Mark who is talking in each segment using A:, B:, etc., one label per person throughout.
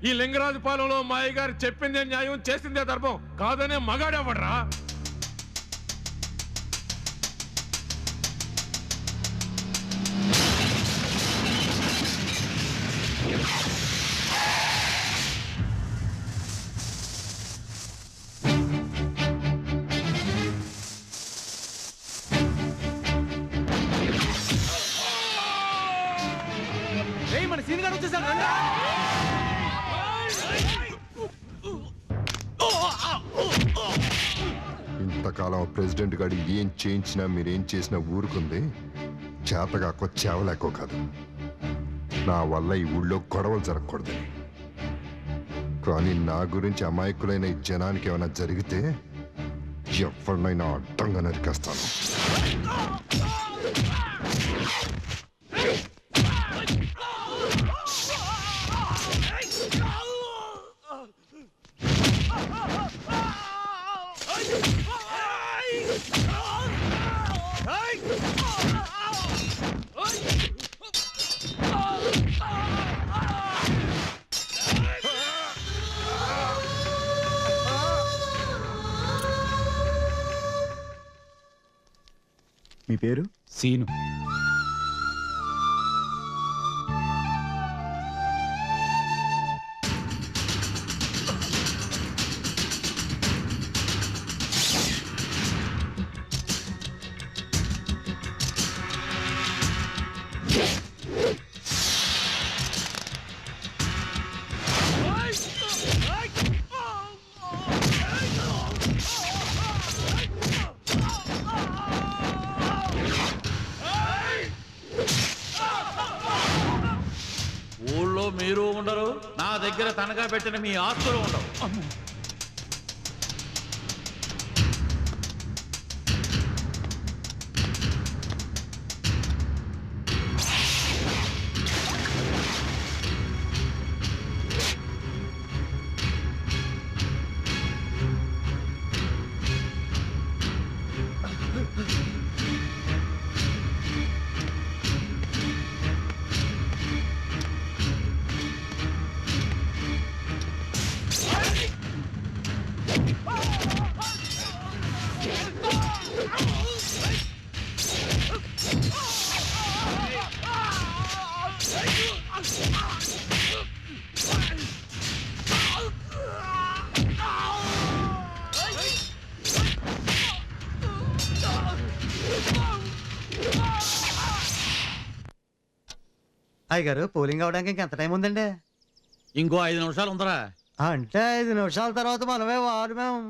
A: ఈ లింగరాజు పాలెంలో మా అయ్యగారు చెప్పిందే న్యాయం, చేసిందే ధర్మం, కాదనే మగాడేవడ్రా?
B: మన సీన్ గారు వచ్చేసారు.
C: ఇంతకాలం ప్రెసిడెంట్ గారు ఏం చేయించినా మీరేం చేసినా ఊరుకుంది చేతగా చేవలేకో కాదు, నా వల్ల ఈ ఊళ్ళో గొడవలు జరగకూడదని. కానీ నా గురించి అమాయకులైన ఈ జనానికి ఏమైనా జరిగితే ఎవరినైనా అడ్డంగా నరికేస్తాను.
B: మీ పేరు?
D: సీను.
E: ఊళ్ళో మీరు ఉండరు, నా దగ్గర తనఖా పెట్టిన మీ ఆస్తులు ఉండవు.
B: అయ్యగారు పోలింగ్ అవడానికి ఇంకెంత టైం ఉందండి?
E: ఇంకో 5 నిమిషాలు ఉందరా.
B: అంటే 5 నిమిషాల తర్వాత మనమే వారు మేము.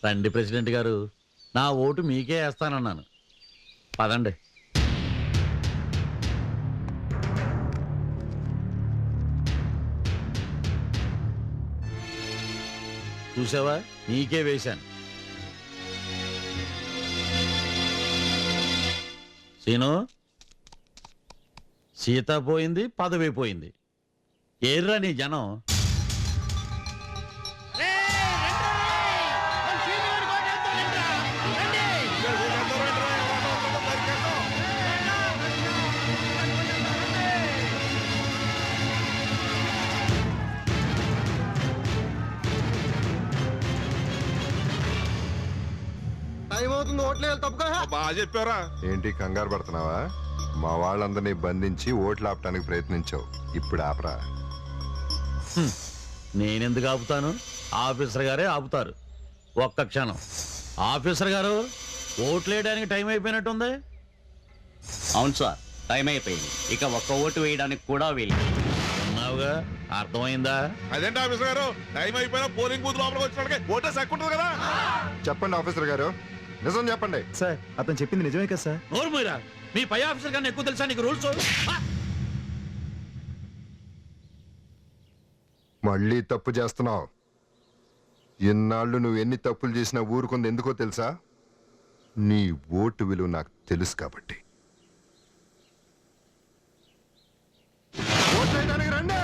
E: రండి ప్రెసిడెంట్ గారు, నా ఓటు మీకే వేస్తానన్నాను. పదండి. చూసావా, నీకే వేశాను. సీను, సీత పోయింది, పదవి పోయింది. ఏర్రా నీ జనం.
A: బాగా చెప్పారా?
C: ఏంటి కంగారు పడుతున్నావా? మా వాళ్ళందరినీ బంధించి ఓట్లు ఆపడానికి ప్రయత్నించావు, ఇప్పుడు ఆపరా.
E: నేనెందుకు ఆపుతాను? ఆఫీసర్ గారే ఆపుతారు. ఒక్క క్షణం. ఆఫీసర్ గారు, ఓట్లు వేయడానికి టైం అయిపోయినట్టుంది.
D: అవును సార్, టైం అయిపోయింది. ఇక ఒక్క ఓటు వేయడానికి కూడా వీలు.
E: ఉన్నావుగా, అర్థమైందా?
A: అదేంటి ఆఫీసర్ గారు, టైం అయిపోయినా పోలింగ్ బూత్ లోపలికి వచ్చినట్టుగా ఓటే సక్కుంటుంది కదా?
C: చెప్పండి ఆఫీసర్ గారు, నిజం చెప్పండి.
B: సార్ అతను చెప్పింది నిజమే కదా సార్?
E: నోరు మీరా, మీ పై ఆఫీసర్ కన్నా ఎక్కువ తెలుసా నీకు రూల్స్?
C: మళ్ళీ తప్పు చేస్తున్నావు. ఇన్నాళ్ళు నువ్వు ఎన్ని తప్పులు చేసినా ఊరుకుంది ఎందుకో తెలుసా? నీ ఓటు విలువ నాకు తెలుసు కాబట్టి. ఓట్లేయడానికి రండి.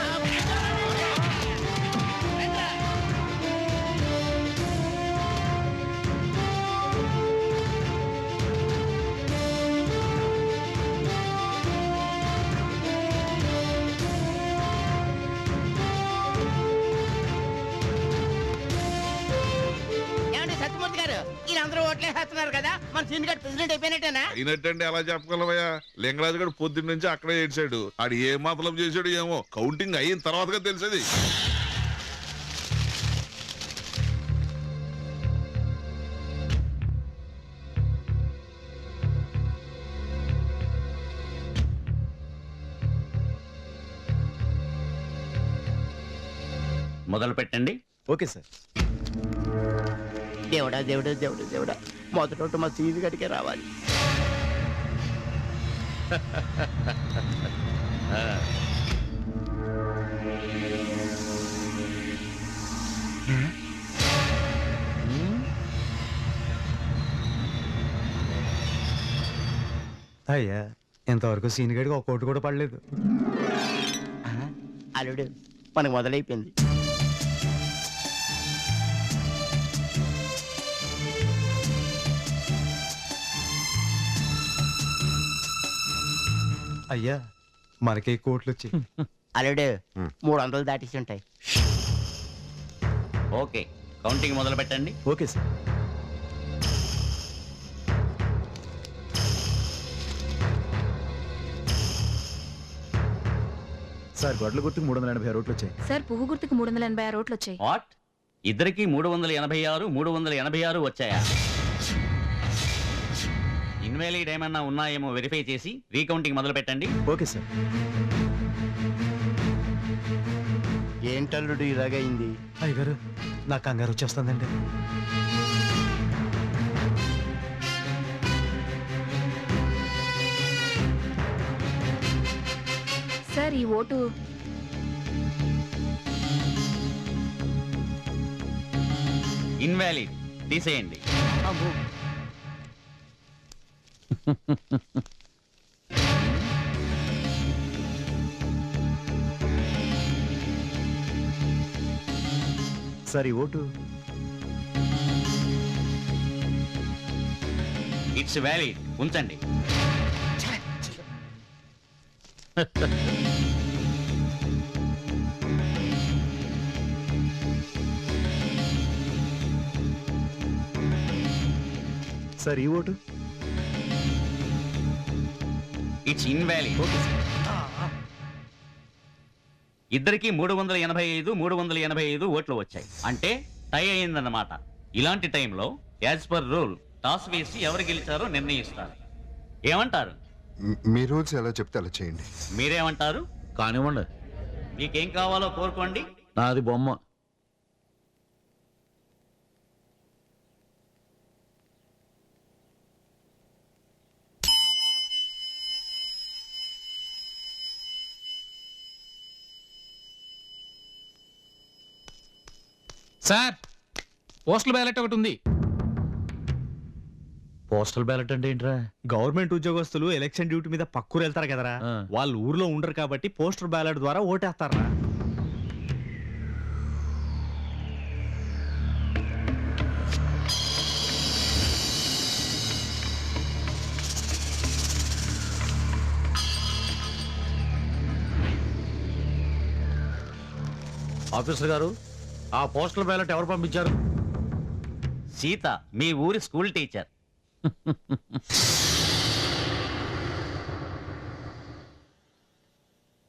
F: ఏమండి సత్యమూర్తి గారు వీళ్ళందరూ ఓట్లేసేస్తున్నారు కదా మన సీన్ గారు ప్రెసిడెంట్ అయిపోయినట్టేనా?
G: అయినట్టండి ఎలా చెప్పగలవయ్యా? లింగరాజు గారు పొద్దున్న నుంచి అక్కడే ఏడ్చాడు. ఆడు ఏ మాతలం చేశాడు ఏమో, కౌంటింగ్ అయిన తర్వాతగా తెలిసేది.
D: మొదలు పెట్టండి.
B: Okay sir.
F: దేవుడా దేవుడా దేవుడా దేవుడా మొదట మా సీన్ గడికే రావాలి.
B: అయ్యా ఇంతవరకు సీన్ గడికి ఒక కోటి కూడా పడలేదు.
F: అల్లుడు మనకు మొదలైపోయింది.
B: అయ్యా మనకి కోట్లు వచ్చి
F: అల్లుడు 300 దాటేసి ఉంటాయి.
D: ఓకే, కౌంటింగ్ మొదలు పెట్టండి.
B: Okay sir. సార్ గొడ్ల గుర్తుకు 386 రోట్లు వచ్చాయి.
H: సార్ పువ్వు గుర్తుకు 386 రోట్లు వచ్చాయి.
D: వాట్? ఇద్దరికి 386 వచ్చాయా? ఇన్వాలిడ్ ఏమన్నా ఉన్నాయేమో వెరిఫై చేసి రీకౌంటింగ్ మొదలు పెట్టండి.
B: Okay sir.
F: ఏంటల్లుడు ఇలాగైంది?
B: అయ్యగారు నా కంగారు వచ్చేస్తుందండి.
H: సార్ ఈ ఓటు
D: ఇన్వాలిడ్ తీసేయండి.
F: అబ్బో.
B: సార్ ఈ ఓటు
D: ఇట్స్ వ్యాలిడ్, ఉంచండి.
B: సార్ ఈ ఓటు
D: ఇట్స్ ఇన్వాలిడ్. ఇద్దరికి 385 ఓట్లు వచ్చాయి. అంటే టై అయిందన్నమాట. ఇలాంటి టైంలో యాజ్ పర్ రూల్ టాస్ వేసి ఎవరు గెలిచారో నిర్ణయిస్తారు. ఏమంటారు?
C: మీ రూల్స్ ఎలా చెప్తే అలా చేయండి.
D: మీరేమంటారు?
E: కానివ్వండి.
D: మీకేం కావాలో కోరుకోండి.
E: నాది బొమ్మ.
A: సార్ పోస్టల్ బ్యాలెట్ ఒకటి ఉంది.
E: పోస్టల్ బ్యాలెట్ అంటే ఏంట్రా?
B: గవర్నమెంట్ ఉద్యోగస్తులు ఎలక్షన్ డ్యూటీ మీద పక్కూరు వెళ్తారు కదరా,
E: ఆ.
B: వాళ్ళు ఊర్లో ఉండరు కాబట్టి పోస్టల్ బ్యాలెట్ ద్వారా ఓటేస్తారా.
E: ఆఫీసర్ గారు, ఆ పోస్టల్ బ్యాలెట్ ఎవరు పంపించారు?
D: సీత, మీ ఊరి స్కూల్ టీచర్.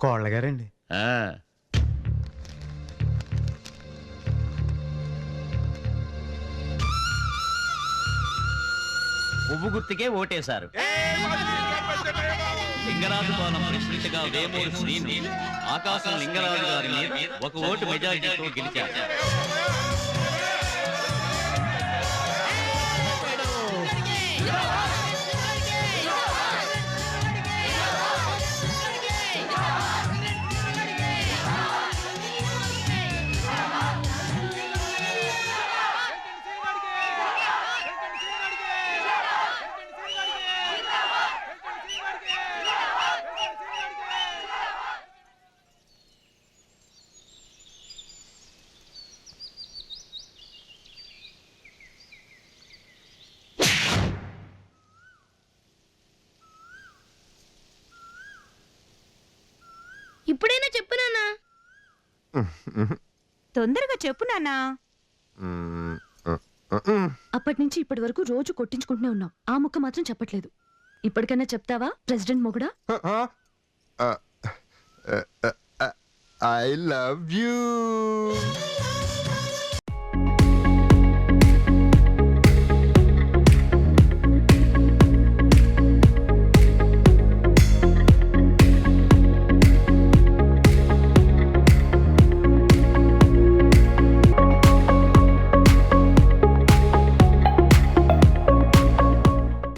B: కోళ్ళ గారండి.
E: ఆ,
D: పువ్వు గుర్తుకే ఓటేశారు. లింగరాజు పాలెం ప్రెసిడెంట్ గా వేమూరి శ్రీను ఆకాశం లింగరాజు గారి మీద ఒక ఓటు మెజారిటీతో గెలిచారు.
I: తొందరగా చెప్పు నాన్నా.
H: అప్పటి నుంచి ఇప్పటి వరకు రోజు కొట్టించుకుంటూనే ఉన్నాం. ఆ ముక్క మాత్రం చెప్పట్లేదు. ఇప్పటికైనా చెప్తావా ప్రెసిడెంట్ మొగుడా?
C: I love you.